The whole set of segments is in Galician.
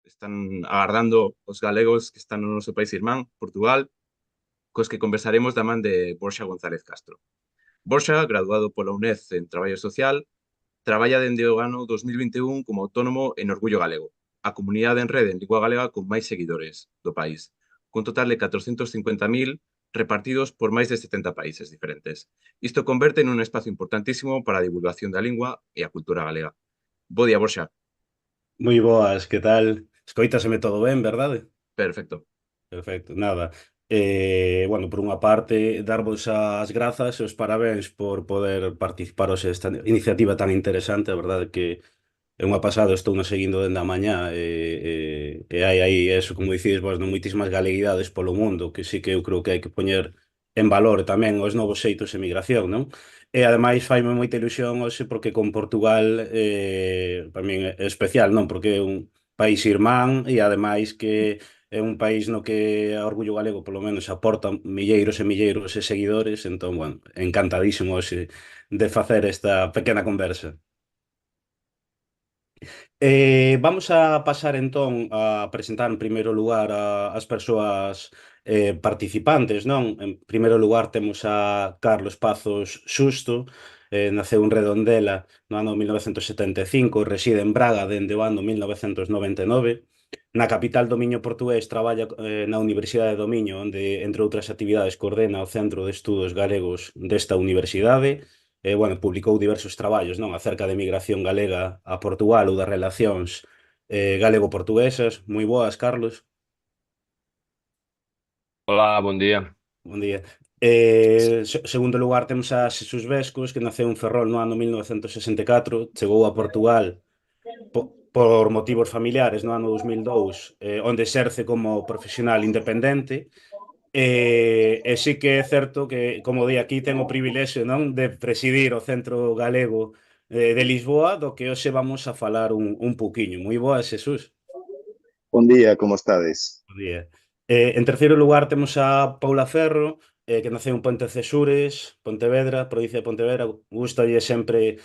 están agardando os galegos que están no noso país irmán, Portugal, cos que conversaremos da man de Borxa González Castro. Borxa, graduado pola UNED en Traballo Social, traballa dende o ano 2021 como autónomo en Orgullo Galego, a comunidade en rede en lingua galega con máis seguidores do país, cun total de 450.000 repartidos por máis de 70 países diferentes. Isto converte en un espacio importantísimo para a divulgación da lingua e a cultura galega. Bo día, Borxa. Moi boas, que tal? Escoítaseme todo ben, verdade? Perfecto. Perfecto, nada. Bueno, por unha parte, darvos as grazas e os parabéns por poder participaros esta iniciativa tan interesante, a verdade que é unha pasada, estou na seguindo dende a mañá e hai aí, eso, como dicís vos, non moitísimas galeguidades polo mundo, que sí que eu creo que hai que poñer en valor tamén os novos xeitos de migración, non? E ademais faime moita ilusión hoxe porque con Portugal para min é especial, non? Porque é un país irmán e ademais que é un país no que a Orgullo Galego polo menos aporta milleiros e milleiros de seguidores, entón, bueno, encantadísimo hoxe de facer esta pequena conversa. Vamos a pasar entón a presentar en primeiro lugar as persoas participantes, non? En primeiro lugar temos a Carlos Pazos Xusto, naceu en Redondela no ano 1975, reside en Braga dende o ano 1999. Na capital do Miño portugués traballa na Universidade do Miño, onde, entre outras actividades, coordena o Centro de Estudos Galegos desta universidade. Bueno, publicou diversos traballos, non, acerca de migración galega a Portugal ou das relacións galego-portuguesas. Moi boas, Carlos. Olá, bom dia. Bon día. Segundo lugar temos a Xesús Vescos, que naceu en Ferrol no ano 1964, chegou a Portugal por motivos familiares no ano 2002, onde exerce como profesional independente. E sí que é certo que, como di aquí, ten o privilexio, non, de presidir o Centro Galego de Lisboa, do que hoxe vamos a falar un poquiño. Moi boas, Xesús. Buen día, ¿cómo estades? Bo día. En terceiro lugar temos a Paula Ferro, que naceu en Pontecesures, Pontevedra, provincia de Pontevedra. Gústalle sempre,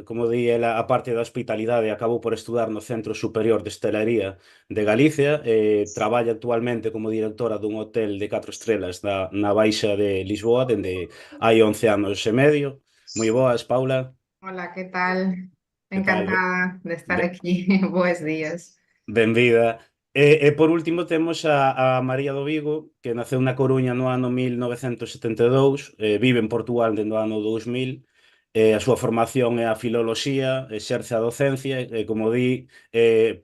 como di ela, a parte da hospitalidade. Acabou por estudar no Centro Superior de Hostelería de Galicia. Traballa actualmente como directora dun hotel de 4 estrelas na Baixa de Lisboa, dende hai 11 anos e medio. Moi boas, Paula. Hola, ¿qué tal? Que tal? Encantada de estar aquí. Buenos días. Benvida. E por último temos a María do Vigo, que naceu na Coruña no ano 1972, vive en Portugal dende o ano 2000, a súa formación é a filoloxía, exerce a docencia, e como di,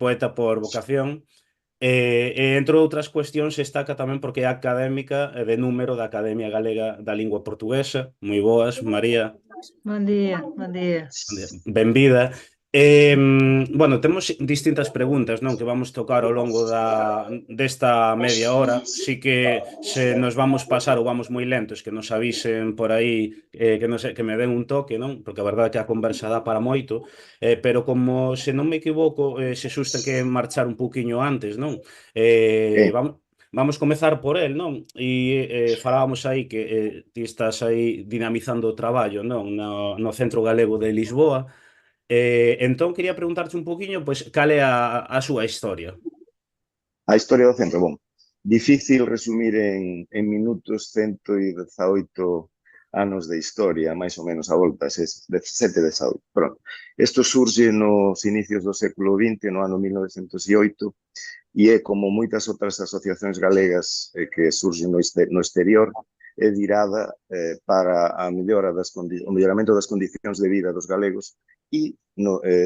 poeta por vocación, e entre outras cuestións destaca tamén porque é académica de número da Academia Galega da Lingua Portuguesa. Moi boas, María. Bom dia, bom dia. Benvida. Bueno, temos distintas preguntas, non, que vamos tocar ao longo desta media hora. Si que se nos vamos pasar ou vamos moi lentos, que nos avisen por aí, que me den un toque, non? Porque a verdade é que a conversa dá para moito, pero como, se non me equivoco, Xesús ten que marchar un pouquiño antes, non? Vamos comezar por el, non? E falábamos aí que ti estás aí dinamizando o traballo, non? No Centro Galego de Lisboa. Entón, quería preguntarche un poquinho, pois, cal é a súa historia? A historia do centro, bom, difícil resumir en minutos 118 anos de historia, máis ou menos a volta, 17, 18. Pronto. Isto surge nos inicios do século XX, no ano 1908, e é como moitas outras asociacións galegas que surgen no exterior, é virada para a o melloramento das condicións de vida dos galegos e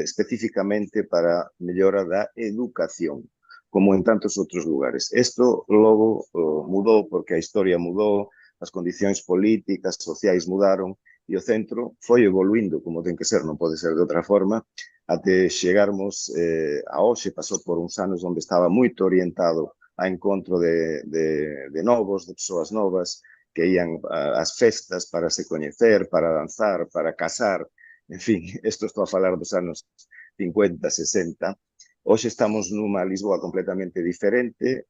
especificamente para a mellora da educación, como en tantos outros lugares. Isto logo mudou porque a historia mudou, as condicións políticas, sociais mudaron, e o centro foi evoluindo como ten que ser, non pode ser de outra forma, até chegarmos a hoxe. Pasou por uns anos onde estaba moito orientado a encontro de novos, de persoas novas, que ían ás festas para se coñecer, para danzar, para casar, en fin, isto estou a falar dos anos 50, 60, Hoxe estamos nunha Lisboa completamente diferente,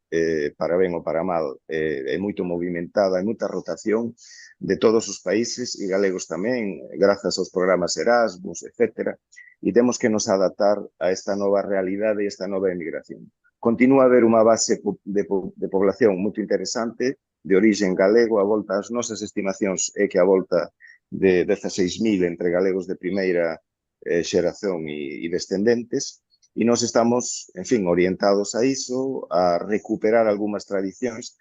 para ben ou para mal, é moito movimentada, hai moita rotación de todos os países e galegos tamén, grazas aos programas Erasmus, etc. E temos que nos adaptar a esta nova realidade e esta nova emigración. Continúa a haber unha base de población moito interesante, de orixen galego, a volta ás nosas estimacións é que a volta de 16.000 entre galegos de primeira xeración e descendentes, e nós estamos, en fin, orientados a iso, a recuperar algunhas tradicións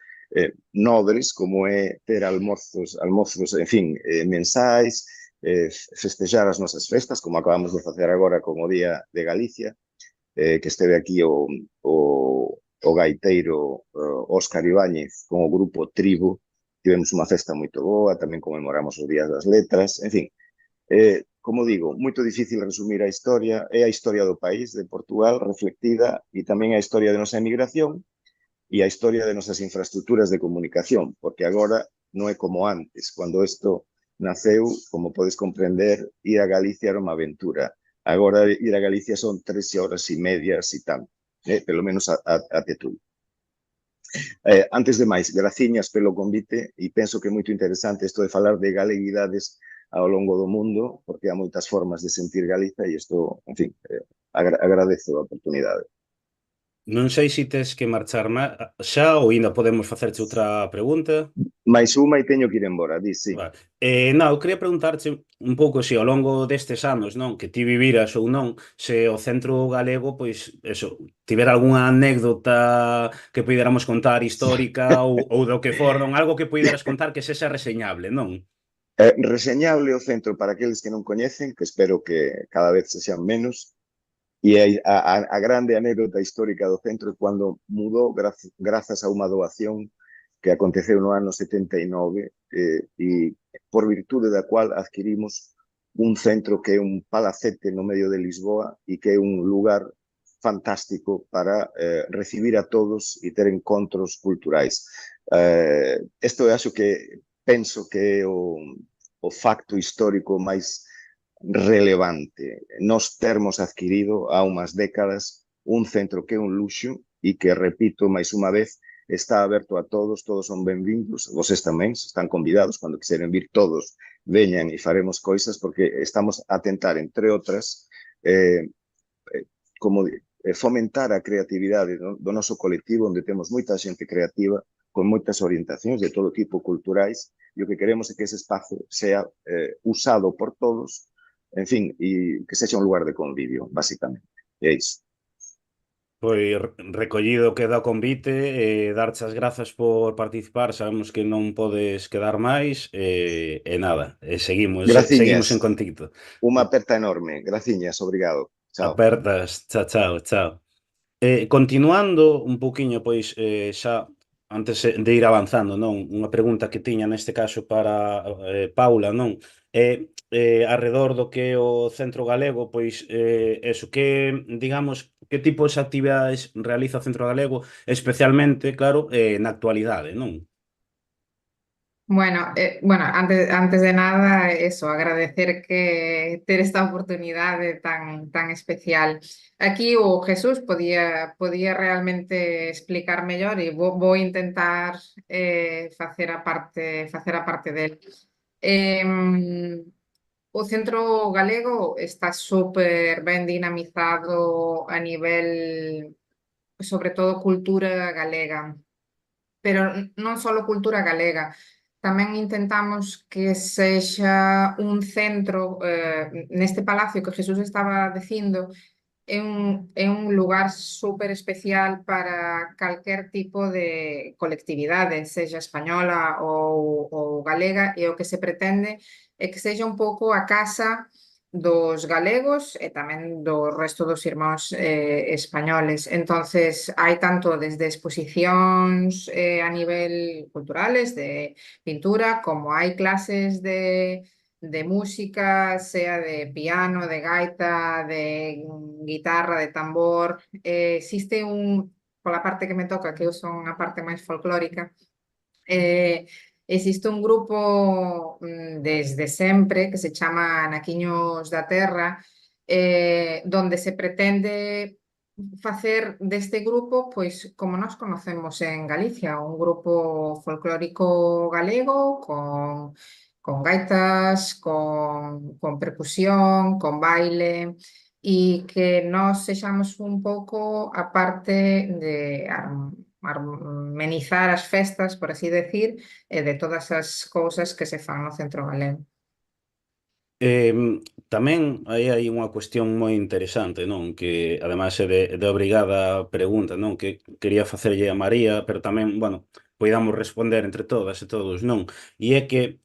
nobres, como é ter almorzos, en fin, mensais, festejar as nosas festas, como acabamos de facer agora con o Día de Galicia, que esteve aquí o gaiteiro Óscar Ibáñez con o grupo Tribu, tivemos unha festa moito boa, tamén conmemoramos os Días das Letras, en fin, como digo, moito difícil resumir a historia, é a historia do país, de Portugal, reflectida, e tamén a historia de nosa emigración e a historia de nosas infraestructuras de comunicación, porque agora non é como antes, cando isto naceu, como podes comprender, ir a Galicia era unha aventura. Agora ir a Galicia son 13 horas e medias e tanto, pelo menos a Tetuí. Antes de máis, graciñas pelo convite e penso que é moito interesante isto de falar de galeguidades ao longo do mundo, porque há moitas formas de sentir Galiza e isto, en fin, agradezo a oportunidade. Non sei se tes que marchar xa ou ainda podemos facerche outra pregunta. Mais unha e teño que ir embora, di, sí. Vale. Non, eu quería preguntarche un pouco se ao longo destes anos, non, que ti viviras ou non, se o Centro Galego, pois, eso, tivera algunha anécdota que puidéramos contar histórica ou do que for, non, algo que puideras contar que sexa reseñable, non? Reseñable o centro para aqueles que non coñecen, que espero que cada vez se sean menos, e a grande anécdota histórica do centro é cando mudou grazas a unha doación que aconteceu no ano 79 e por virtude da cual adquirimos un centro que é un palacete no medio de Lisboa e que é un lugar fantástico para recibir a todos e ter encontros culturais. Isto é acho que penso que é o facto histórico máis relevante. Nós termos adquirido há unhas décadas un centro que é un luxo e que, repito máis unha vez, está aberto a todos, todos son benvindos, vocês tamén están convidados, cando quiseren vir todos, veñan e faremos coisas, porque estamos a tentar, entre outras, como fomentar a creatividade do noso colectivo, onde temos moita xente creativa, con moitas orientacións de todo tipo culturais, e o que queremos é que ese espazo sea usado por todos, en fin, e que sexa un lugar de convivio, basicamente. E é iso. Pois recollido queda o convite, darche as grazas por participar, sabemos que non podes quedar máis, e nada, seguimos en contacto. Unha aperta enorme, graciñas, obrigado. Chao. Apertas, chao. Continuando un pouquiño, pois, xa antes de ir avanzando, non? Unha pregunta que tiña neste caso para Paula, non? Arredor do que é o Centro Galego, pois, eso, que, digamos, que tipos de actividades realiza o Centro Galego, especialmente, claro, na actualidade, non? Bueno, antes de nada, eso, agradecer que ter esta oportunidade tan especial. Aquí o Jesús podía realmente explicar mellor e vou intentar facer a parte del. O Centro Galego está súper ben dinamizado a nivel, sobre todo, cultura galega, pero non só cultura galega. Tamén intentamos que sexa un centro, neste palacio que Jesús estaba dicindo, é un lugar súper especial para calquer tipo de colectividade, sexa española ou galega, e o que se pretende é que sexa un pouco a casa dos galegos e tamén do resto dos irmáns españoles. Entonces, hai tanto desde exposicións a nivel culturales, de pintura, como hai clases de música, sea de piano, de gaita, de guitarra, de tambor. Existe pola parte que me toca, que eu son a parte máis folclórica, existe un grupo desde sempre que se chama Anaquiños da Terra, donde se pretende facer deste grupo, pois, como nos conocemos en Galicia, un grupo folclórico galego con gaitas, con percusión, con baile, e que nós sexamos un pouco a parte de amenizar as festas, por así decir, e de todas as cousas que se fan no centro galego. Tamén aí hai unha cuestión moi interesante, non? Que ademais é de obrigada pregunta, non? Que quería facerlle a María, pero tamén, bueno, poidamos responder entre todas e todos, non? E é que,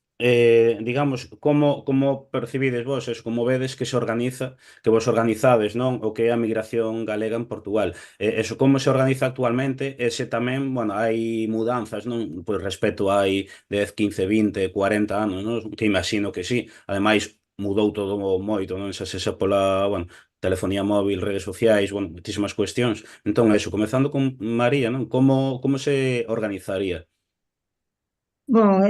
digamos, como percibides vos, como vedes que se organiza, que vos organizades, non? O que é a migración galega en Portugal. Eso, como se organiza actualmente, e se tamén, bueno, hai mudanzas, non? Pois respecto hai 10, 15, 20, 40 anos, non? Que imagino que sí. Ademais, mudou todo moito, non? Xa sexa pola, bueno, telefonía móvil, redes sociais, bueno, moitísimas cuestións. Entón, eso, comezando con María, non? Como se organizaría? Bom,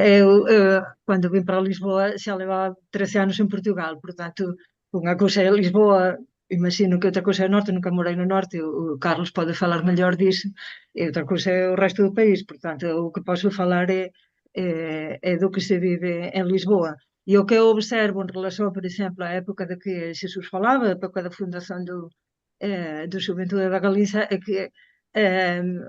quando vim para Lisboa xa levaba 13 anos en Portugal, portanto, unha cousa é Lisboa, imagino que outra cousa é o norte, nunca morei no norte, o Carlos pode falar mellor disso, e outra cousa é o resto do país, portanto, o que posso falar é do que se vive en Lisboa. E o que eu observo en relación, por exemplo, á época de que Xesús falaba, a época da fundación do Xuventude da Galiza, é que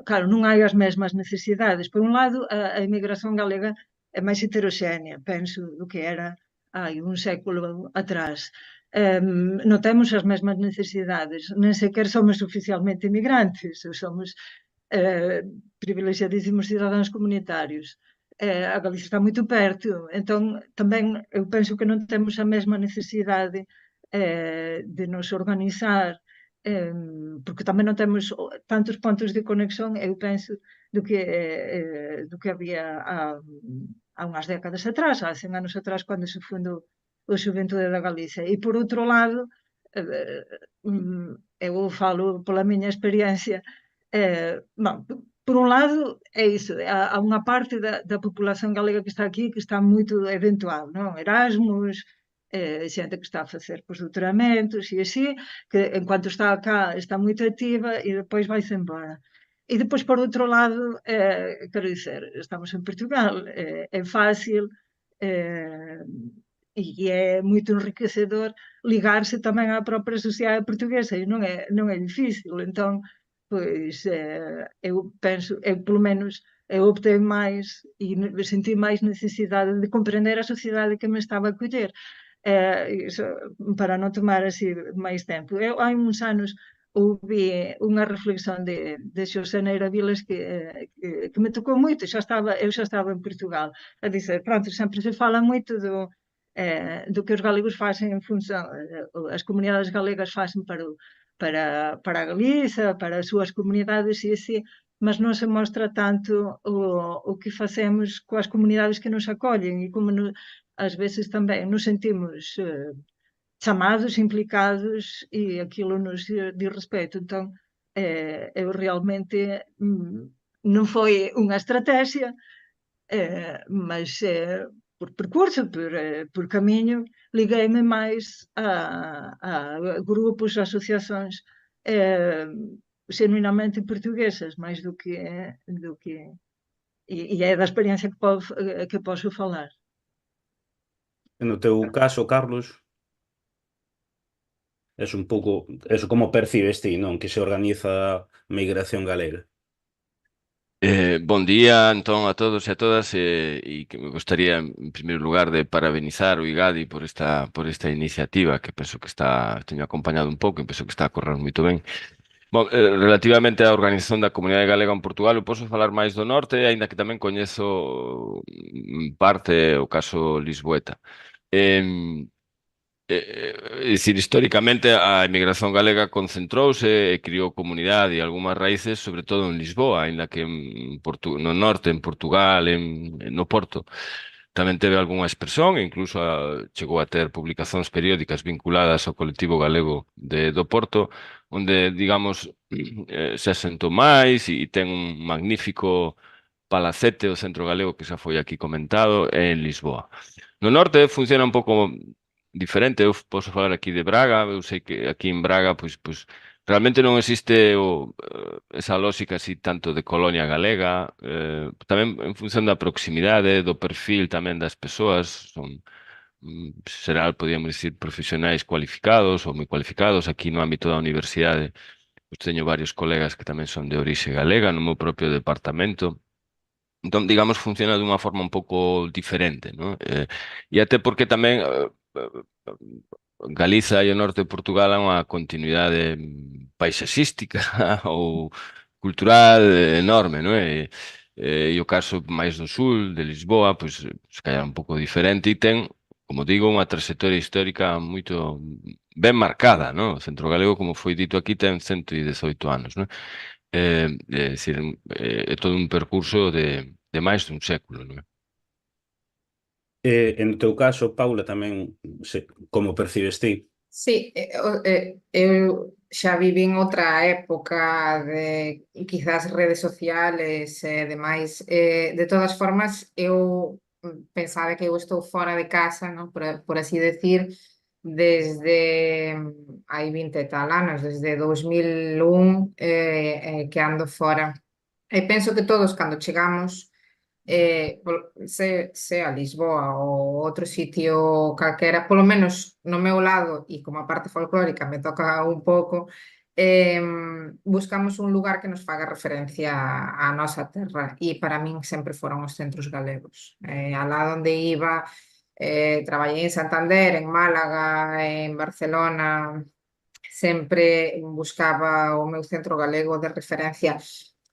claro, non hai as mesmas necesidades. Por un lado, a emigración galega é máis heteroxénea, penso, do que era hai un século atrás. Non temos as mesmas necesidades, nem sequer somos oficialmente emigrantes, somos privilegiadísimos cidadáns comunitarios. A Galicia está moito perto, entón tamén eu penso que non temos a mesma necesidade de nos organizar, porque tamén non temos tantos pontos de conexión, eu penso, do que había há unhas décadas atrás, há 100 anos atrás, cando se fundou o Xuventude da Galicia. E, por outro lado, eu falo pola miña experiencia, por un lado, é iso, há unha parte da populación galega que está aquí que está moito eventual, non? Erasmus, xente que está a facer posdoutoramentos e así, que enquanto está acá está moito activa e depois vai-se embora. E depois, por outro lado, quero dizer, estamos en Portugal, é fácil e é moito enriquecedor ligarse tamén á propia sociedade portuguesa e non é difícil. Entón, pois, eu penso, eu polo menos, eu optei máis e senti máis necesidade de comprender a sociedade que me estaba a acoller. Iso, para non tomar así máis tempo. Eu hai uns anos ouvi unha reflexión de Xosé Neira Vilas que me tocou moito, eu xa estaba en Portugal, a dizer, pronto, sempre se fala moito do que os galegos facen en función, as comunidades galegas facen para a Galiza, para as súas comunidades e así, mas non se mostra tanto o que facemos coas comunidades que nos acollen e como ás veces tamén nos sentimos chamados, implicados e aquilo nos diz respeito. Entón, eu realmente non foi unha estrategia, mas por percurso, por camiño, liguei-me máis a grupos, a asociacións xenuinamente portuguesas, máis do que e é da experiencia que posso falar. No teu caso, Carlos, é un pouco, eso como percibes ti, non? Que se organiza a migración galega. Bon día, entón, a todos e a todas, e que me gustaría, en primeiro lugar, de parabenizar o IGADI por esta iniciativa, que penso que teño acompañado un pouco, e penso que está a correr moito ben. Bon, relativamente á organización da comunidade galega en Portugal, eu posso falar máis do norte, aínda que tamén coñezo en parte o caso lisboeta. É dicir, históricamente a emigración galega concentrouse e criou comunidade e algunhas raíces, sobre todo en Lisboa, aínda que no norte, en Portugal, no Porto, tamén teve algunha expresión e incluso chegou a ter publicacións periódicas vinculadas ao colectivo galego do Porto, onde, digamos, se asentou máis e ten un magnífico palacete, o Centro Galego, que xa foi aquí comentado, en Lisboa. No norte funciona un pouco diferente. Eu posso falar aquí de Braga, eu sei que aquí en Braga pois realmente non existe esa lógica así tanto de colonia galega, tamén en función da proximidade, do perfil tamén das persoas, son xeral, podíamos dicir, profesionais cualificados ou moi cualificados. Aquí no ámbito da universidade, pois teño varios colegas que tamén son de orixe galega, no meu propio departamento. Entón, digamos, funciona dunha forma un pouco diferente, non? E até porque tamén Galiza e o norte de Portugal é unha continuidade paisaxística ou cultural enorme, non é? E o caso máis do sul, de Lisboa, pois, se calhar un pouco diferente e ten, como digo, unha trayectoria histórica moito ben marcada, non? O Centro Galego, como foi dito aquí, ten 118 anos, non? É dicir, é todo un percurso de máis dun século, non é? E no teu caso, Paula, tamén, como percibes ti? Sí, eu xa vivín outra época de quizás redes sociales e demais. De todas formas, eu pensaba que eu estou fora de casa, non? Por así decir, desde hai 20 e tal anos, desde 2001 que ando fora. E penso que todos cando chegamos sea Lisboa ou outro sitio calquera, polo menos no meu lado, e como a parte folclórica me toca un pouco, buscamos un lugar que nos faga referencia á nosa terra, e para min sempre foron os centros galegos. Alá onde iba, traballei en Santander, en Málaga, en Barcelona, sempre buscaba o meu centro galego de referencia.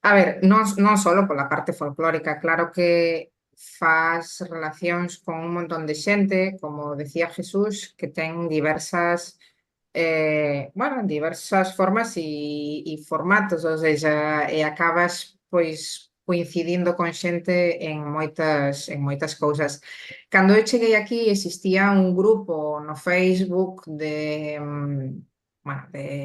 A ver, non só pola parte folclórica, claro que faz relacións con un montón de xente, como decía Jesús, que ten diversas diversas formas e formatos, ou seja, e acabas pois coincidindo con xente en moitas cousas. Cando eu cheguei aquí existía un grupo no Facebook de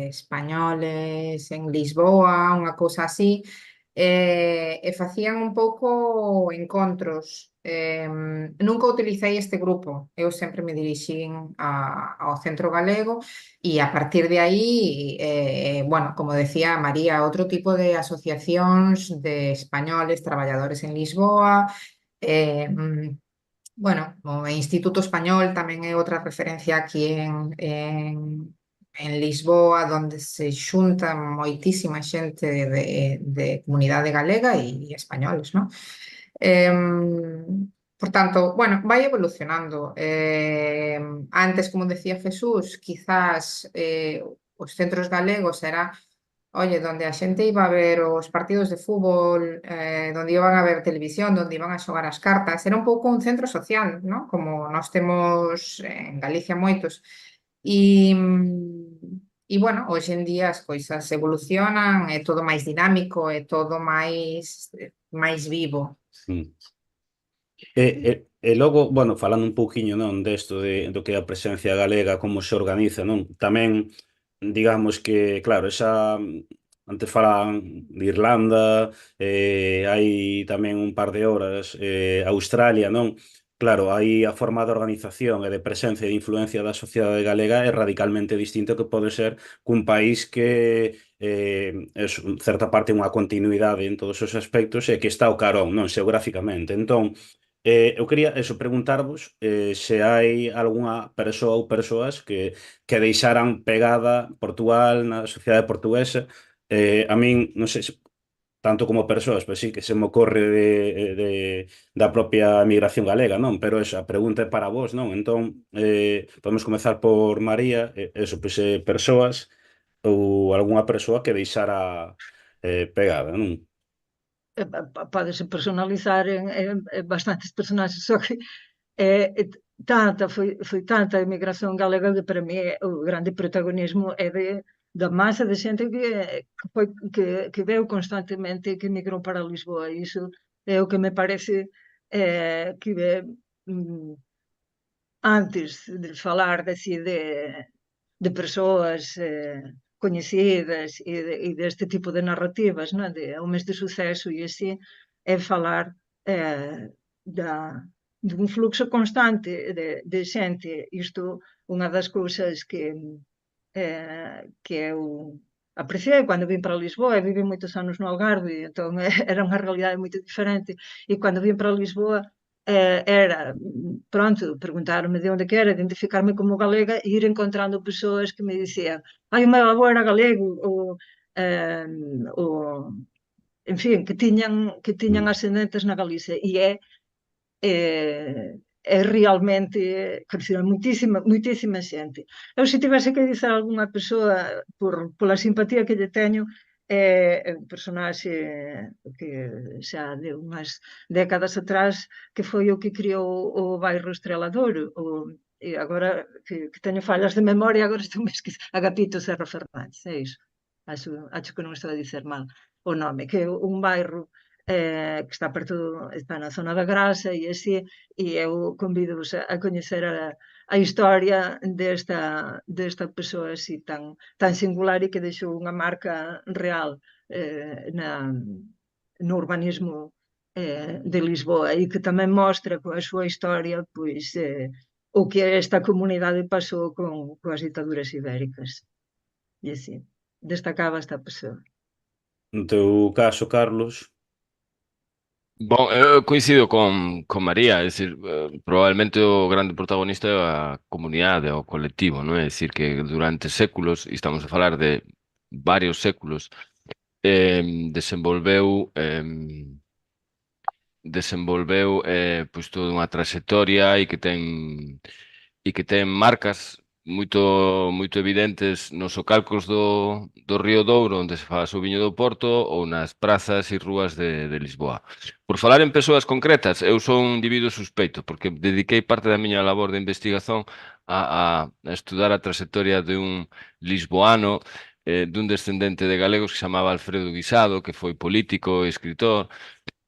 españoles en Lisboa, unha cousa así, e facían un pouco encontros. Nunca utilicei este grupo, eu sempre me dirixín ao Centro Galego e a partir de aí, como decía María, outro tipo de asociacións de españoles traballadores en Lisboa, o Instituto Español tamén é outra referencia aquí en Lisboa, donde se xunta moitísima xente de comunidade galega e españoles, non? Por tanto, vai evolucionando. Antes, como decía Jesús, quizás os centros galegos era donde a xente iba a ver os partidos de fútbol, donde iban a ver televisión, donde iban a xogar as cartas, era un pouco un centro social, non? Como nós temos en Galicia moitos. Hoxe en día as coisas evolucionan, é todo máis dinámico, é todo máis vivo. E logo, falando un pouquiño, non, desto do que é a presencia galega, como se organiza, non? Tamén, digamos que, claro, antes falaban de Irlanda, hai tamén un par de horas, Australia, non? Claro, aí a forma de organización e de presencia e de influencia da sociedade galega é radicalmente distinto que pode ser cun país que en certa parte unha continuidade en todos os aspectos e que está ao carón, non, xeográficamente. Entón, eu quería preguntarvos se hai algunha persoa ou persoas que deixaran pegada Portugal na sociedade portuguesa. A min, non sei, tanto como persoas, pois sí que se me ocorre da propia migración galega, non? Pero esa pregunta é para vos, non? Entón, podemos comezar por María, persoas ou algunha persoa que deixara pegada, non? Pode-se personalizar en bastantes personaxes, só que foi tanta a emigración galega que para mí o grande protagonismo é da masa de xente que veu constantemente e que emigrou para Lisboa. E iso é o que me parece que antes de falar de persoas coñecidas e deste tipo de narrativas, non? De homes de suceso e así, é falar dun fluxo constante de xente. Isto, unha das cousas que eu apreciei cando vim para Lisboa, vivi moitos anos no Algarve, entón era unha realidade moito diferente, e cando vim para Lisboa era, pronto, preguntarme de onde que era, identificarme como galega e ir encontrando persoas que me dicían ai, o meu avó era galego, ou en fin, que tiñan ascendentes na Galicia, e realmente, quer dizer, moitísima xente. Eu se tivese que dizer a algunha persoa pola simpatía que lle teño, é un personaxe que xa de unhas décadas atrás que foi o que criou o bairro Estrelador, e agora que teño fallas de memoria, agora estou me esquecendo, Agapito Serra Fernández, é iso. Acho que non estou a dicer mal o nome, que é un bairro que está na zona da Grasa e así, e eu convido-vos a coñecer a historia desta persoa así tan singular e que deixou unha marca real no urbanismo de Lisboa e que tamén mostra coa súa historia pois o que esta comunidade pasou coas ditaduras ibéricas. E así, destacaba esta persoa. No teu caso, Carlos, Bon, eu coincido con María, é dicir, probablemente o grande protagonista é a comunidade, o colectivo, non é? É dicir, que durante séculos, e estamos a falar de varios séculos, desenvolveu pois toda unha trayectoria e que ten marcas moito evidentes nos socalcos do Río Douro, onde se faz o viño do Porto, ou nas prazas e rúas de Lisboa. Por falar en persoas concretas, eu son un individuo suspeito, porque dediquei parte da miña labor de investigación a estudar a trayectoria de un lisboano, dun descendente de galegos que se chamaba Alfredo Guisado, que foi político e escritor,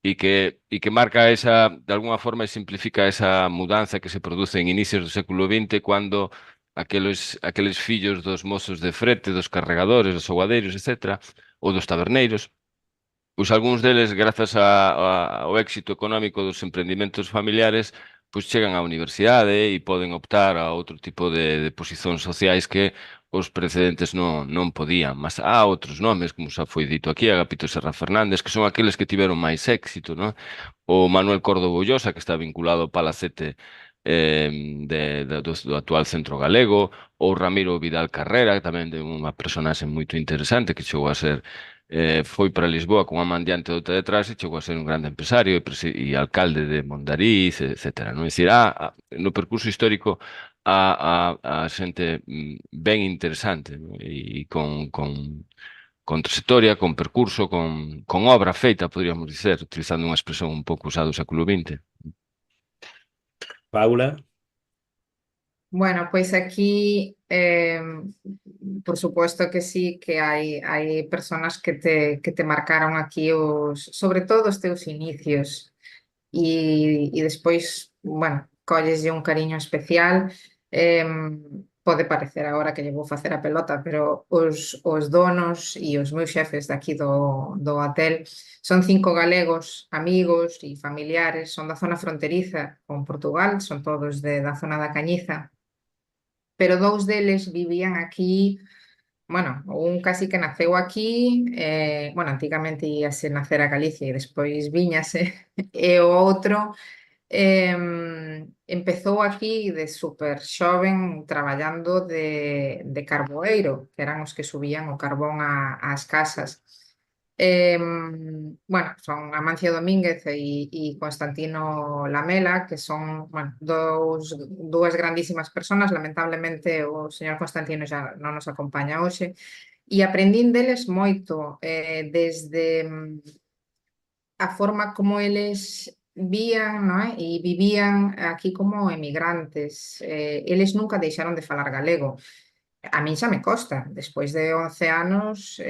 e que marca esa, de alguna forma, e simplifica esa mudanza que se produce en inicios do século XX cando aqueles fillos dos mozos de frete, dos carregadores, dos aguadeiros, etc., ou dos taberneiros, pois algúns deles, grazas ao éxito económico dos empreendimentos familiares, pois chegan á universidade e poden optar a outro tipo de posicións sociais que os precedentes non podían. Mas há outros nomes, como xa foi dito aquí, Agapito Serra Fernández, que son aqueles que tiveron máis éxito, non? O Manuel Córdoba Ullosa, que está vinculado ao Palacete do actual Centro Galego, ou Ramiro Vidal Carrera, que tamén é unha personaxe moito interesante, que chegou a ser foi para Lisboa con a man diante e outra detrás e chegou a ser un grande empresario e alcalde de Mondariz, etc. Non? É dicir, no percurso histórico a xente ben interesante, non? E con trayectoria, con percurso, con obra feita, podríamos dizer, utilizando unha expresión un pouco usada do século XX. Paula, Bueno, pues aquí, por supuesto que sí, que hay personas que te marcaron aquí, sobre todo os teus inicios, y despois, bueno, colleslle un cariño especial. Pode parecer agora que lle vou facer a pelota, pero os donos e os meus xefes daqui do hotel son 5 galegos, amigos e familiares, son da zona fronteriza con Portugal, son todos da zona da Cañiza, pero 2 deles vivían aquí, bueno, un casi que naceu aquí, bueno, antigamente íase nacer a Galicia e despois viñase, e o outro empezou aquí de super xoven traballando de carboeiro, que eran os que subían o carbón ás casas. Bueno, son Amancio Domínguez e Constantino Lamela, que son, bueno, dúas grandísimas persoas. Lamentablemente o señor Constantino xa non nos acompaña hoxe, e aprendín deles moito, desde a forma como eles vían, non é? E vivían aquí como emigrantes. Eles nunca deixaron de falar galego. A min xa me costa, despois de 11 anos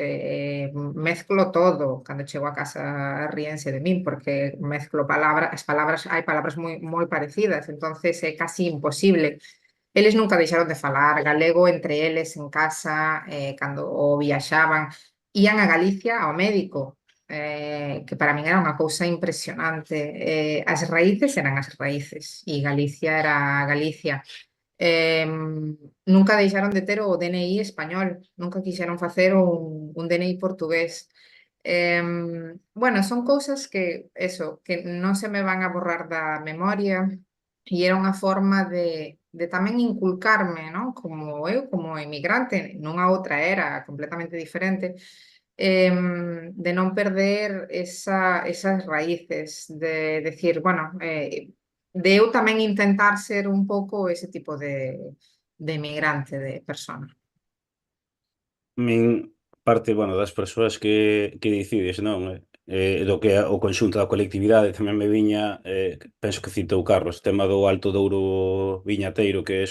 mezclo todo, cando chego a casa ríense de min porque mezclo hai palabras moi parecidas, entonces é casi imposible. Eles nunca deixaron de falar galego entre eles en casa, cando viaxaban, ían a Galicia ao médico, que para min era unha cousa impresionante. As raíces eran as raíces e Galicia era Galicia. Nunca deixaron de ter o DNI español, nunca quixeron facer un DNI portugués. Bueno, son cousas que, eso, que non se me van a borrar da memoria e era unha forma de tamén inculcarme, ¿no? Como eu, como emigrante, nunha outra era completamente diferente, de non perder esas raíces, de decir, bueno, de eu tamén intentar ser un pouco ese tipo de emigrante, de persona. Min parte, bueno, das persoas que dicides, non? Do que é o conxunto da colectividade tamén me viña, penso que citou Carlos, o tema do Alto Douro viñateiro, que é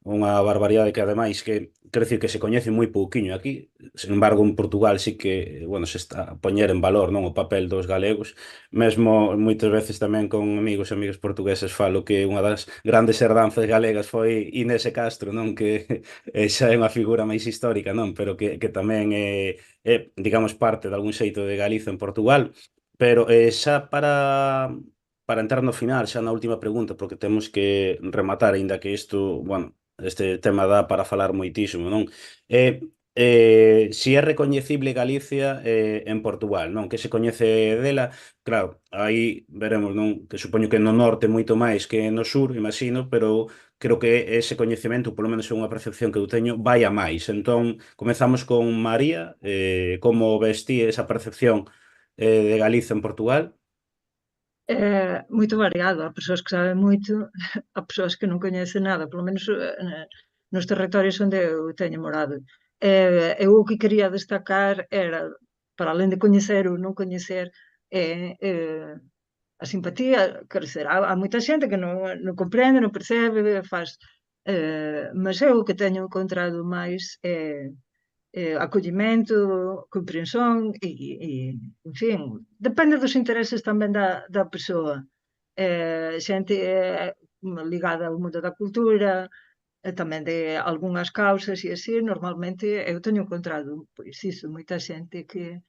unha barbaridade que ademais quero dicir que se coñece moi pouquiño aquí, sen embargo en Portugal sí que, bueno, se está a poñer en valor, non, o papel dos galegos, mesmo moitas veces tamén con amigos e amigas portugueses falo que unha das grandes herdanzas galegas foi Inés e Castro, non, que xa é unha figura máis histórica, non, pero que tamén é, digamos, parte de algún xeito de Galiza en Portugal, pero xa para entrar no final, xa na última pregunta, porque temos que rematar, aínda que isto, bueno, este tema dá para falar moitísimo, non? Si é recoñecible Galicia en Portugal, non? Que se coñece dela, claro, aí veremos, non? Que supoño que no norte moito máis que no sur, imagino, pero creo que ese coñecemento, polo menos é unha percepción que eu teño, vai a máis. Entón, comezamos con María, como ves ti esa percepción de Galiza en Portugal? É moito variado, há persoas que saben moito, há persoas que non coñecen nada, polo menos nos territorios onde eu teño morado. Eu o que quería destacar era, para além de coñecer ou non coñecer, a simpatía, quer dizer, há moita xente que non comprende, non percebe, faz, mas eu o que teño encontrado máis acollimento, comprensión en fin, depende dos intereses tamén da persoa. Xente ligada ao mundo da cultura, tamén de algunhas causas e así, normalmente eu teño encontrado, pois iso, moita xente que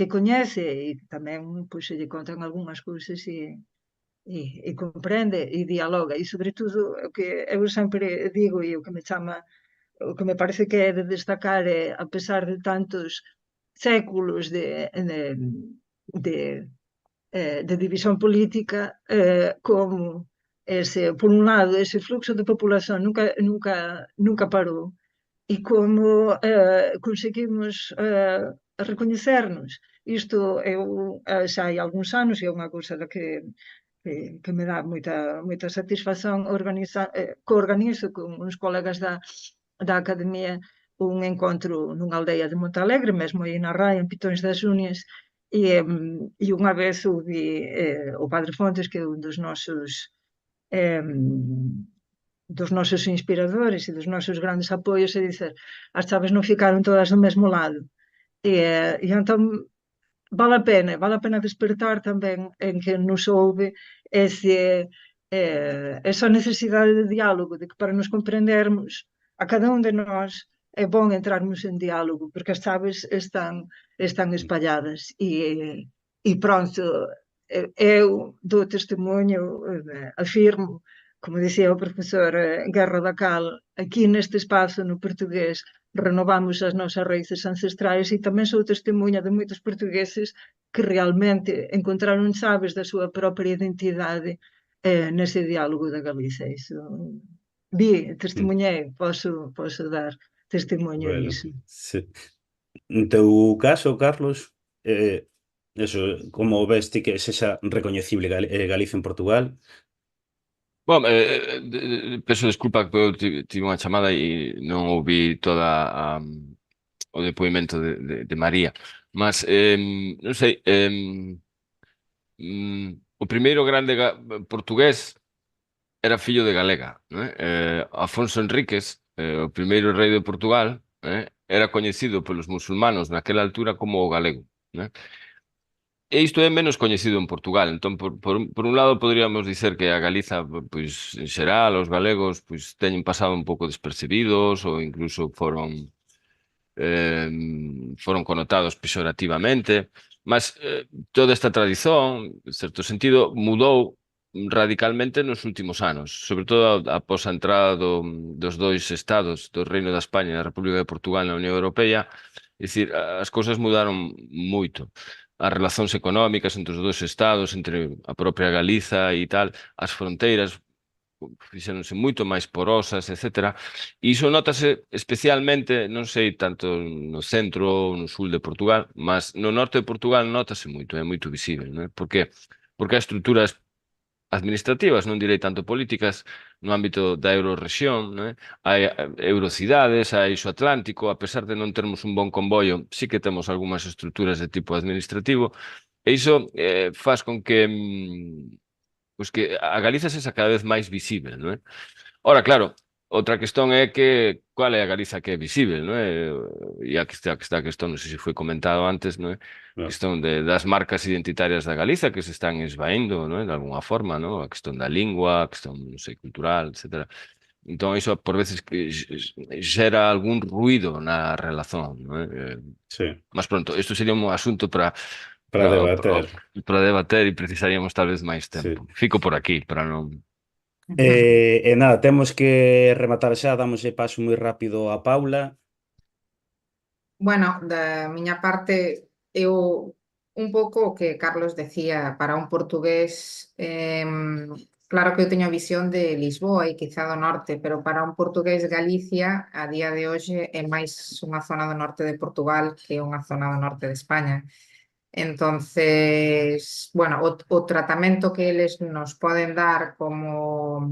coñece e tamén pois, se lle contan algunhas cousas e comprende e dialoga. E, sobre todo, o que eu sempre digo e o que me chama o que me parece que é de destacar é, a pesar de tantos séculos de división política, como por un lado, ese fluxo de populación nunca parou e como conseguimos recoñecernos. Isto eu xa hai algúns anos e é unha cousa da que me dá moita satisfacción coorganizo con uns colegas da academia un encontro nunha aldea de Montalegre, mesmo aí na Raia, en Pitões das Unias, e unha vez ouvi o Padre Fontes, que é un dos nosos inspiradores e dos nosos grandes apoios, e dicer, as chaves non ficaron todas do mesmo lado. E entón vale a pena despertar tamén en que nos ouve esa necesidade de diálogo, de que para nos comprendermos a cada un de nós é bon entrarmos en diálogo, porque as chaves están espalladas e pronto, eu dou testemunho, afirmo, como dicía o profesor Guerra da Cal, aquí neste espazo no portugués renovamos as nosas raíces ancestrais e tamén sou testemunha de moitos portugueses que realmente encontraron chaves da súa propia identidade nese diálogo da Galiza. Iso testemunhei, poso dar testemunho Bueno, disso. sí. En teu caso, Carlos, eso, como ves ti que sexa recoñecible Galicia en Portugal? Bom, peço desculpa que eu tive unha chamada e non ouvi toda o depoimento de María, mas non sei, o primeiro grande portugués era fillo de galega, non é? Afonso Enríquez, o primeiro rei de Portugal, era coñecido polos musulmanos naquela altura como o galego, non é? E isto é menos coñecido en Portugal, entón por un lado poderíamos dicer que a Galiza, pois en xeral, os galegos pois teñen pasado un pouco despercebidos ou incluso foron connotados pexorativamente, mas toda esta tradición, en certo sentido, mudou radicalmente nos últimos anos, sobre todo após a entrada dos dois estados do Reino da España e da República de Portugal na Unión Europea. É dicir, as cousas mudaron moito. As relacións económicas entre os dois estados, entre a propia Galiza e tal, as fronteiras fixéronse moito máis porosas, etc. E iso notase especialmente, non sei, tanto no centro ou no sul de Portugal, mas no norte de Portugal notase moito, é moito visible, non é? Por que? Porque as estruturas administrativas, non direi tanto políticas, no ámbito da eurorrexión, non é? Hai eurocidades, hai iso Atlántico, a pesar de non termos un bon convoio, sí que temos algunhas estruturas de tipo administrativo, e iso faz con que pois que a Galiza sexa cada vez máis visível, non é? Ora, claro, outra cuestión é que cual é a Galiza que é visível, non é? E aquí está a cuestión, non sei se foi comentado antes, non é? A No. cuestión das marcas identitarias da Galiza que se están esvaendo, non é? De alguna forma, non? A cuestión da lingua, a cuestión, non sei, cultural, etc. Entón, iso por veces que xera algún ruido na relación, non é? Sí, Mas pronto, isto sería un asunto para para debater. para debater e precisaríamos tal vez máis Sí. tempo. Fico por aquí para non... E nada, temos que rematar xa, damoslle paso moi rápido a Paula. Bueno, da miña parte, eu un pouco o que Carlos decía, para un portugués, claro que eu teño a visión de Lisboa e quizá do norte, pero para un portugués Galicia, a día de hoxe, é máis unha zona do norte de Portugal que unha zona do norte de España. Entonces, bueno, o tratamento que eles nos poden dar como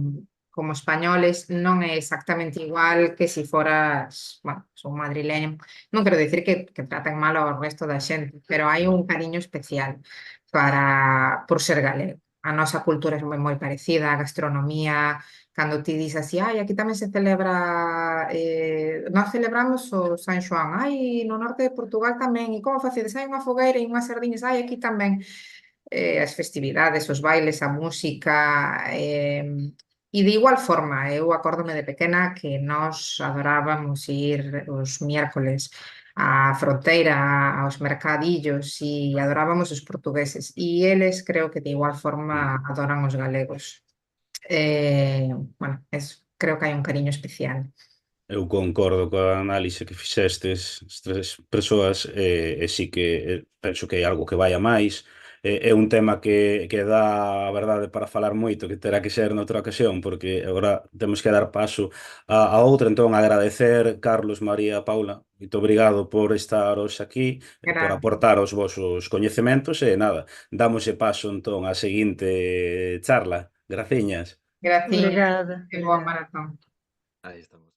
españoles non é exactamente igual que si foras, bueno, un madrileño. Non quero dicir que traten mal ao resto da xente, pero hai un cariño especial por ser galego. A nosa cultura é moi parecida, a gastronomía, cando ti dis así, ai, aquí tamén se celebra, nós celebramos o San Xoán, ai, no norte de Portugal tamén, e como facedes? Hai unha fogueira e unhas sardiñas, ai, aquí tamén. As festividades, os bailes, a música, e de igual forma, eu acórdome de pequena que nós adorábamos ir os miércoles á fronteira, aos mercadillos e adorábamos os portugueses e eles creo que de igual forma adoran os galegos. Bueno, creo que hai un cariño especial. Eu concordo coa análise que fixestes as tres persoas e sí que penso que é algo que vai a máis. É un tema que dá, a verdade, para falar moito, que terá que ser noutra ocasión, porque agora temos que dar paso a outra. Entón, agradecer, Carlos, María, Paula, moito obrigado por estar hoxe aquí, por Gracias. aportar os vosos coñecementos e nada, damoslle paso entón á seguinte charla. Graciñas. Gracias. Obrigada. Que boa maratón. Ahí estamos.